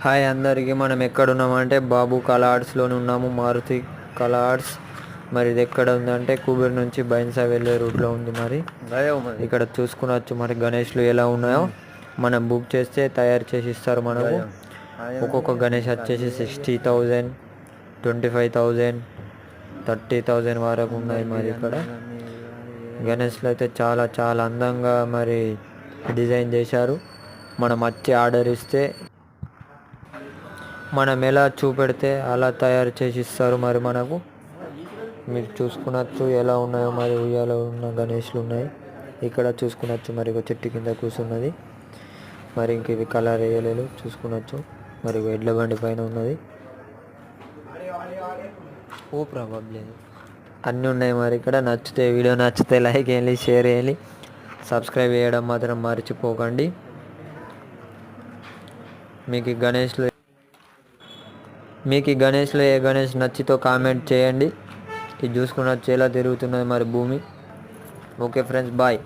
Hi అందరికీ, మనం ఎక్కడున్నామంటే బాబు కళా ఆర్ట్స్లోనే ఉన్నాము. మారుతి కళా ఆర్ట్స్. మరి ఇది ఎక్కడ ఉందంటే కుబేర్ నుంచి బైన్సా వెళ్ళే రూట్లో ఉంది. మరి ఇక్కడ చూసుకునొచ్చు మరి గణేష్లు ఎలా ఉన్నాయో. మనం బుక్ చేస్తే తయారు చేసి ఇస్తారు మనకు. ఒక్కొక్క గణేష్ వచ్చేసి 60,000, 25,000, 30,000 వరకు ఉన్నాయి. మరి ఇక్కడ గణేష్లు అయితే చాలా చాలా అందంగా మరి డిజైన్ చేశారు. మనం వచ్చి ఆర్డర్ ఇస్తే మనం ఎలా చూపెడితే అలా తయారు చేసి ఇస్తారు. మరి మనకు మీరు చూసుకునొచ్చు ఎలా ఉన్నాయో. మరి ఉయ్యాలో ఉన్న గణేష్లు ఉన్నాయి ఇక్కడ చూసుకునొచ్చు. మరి ఒక చెట్టు కింద కూర్చున్నది. మరి ఇంక ఇవి కలర్ వేయలేదు చూసుకునొచ్చు. మరి ఎడ్ల బండి పైన ఉన్నది. ఓ ప్రాబ్లం అన్నీ ఉన్నాయి. మరి ఇక్కడ వీడియో నచ్చితే లైక్ చేయాలి, షేర్ చేయాలి, సబ్స్క్రైబ్ చేయడం మాత్రం మర్చిపోకండి. మీకు ఈ గణేష్లో ఏ గణేష్ నచ్చితో కామెంట్ చేయండి. ఇది చూసుకున్న ఎలా తిరుగుతున్నది మరి భూమి. Okay friends, bye.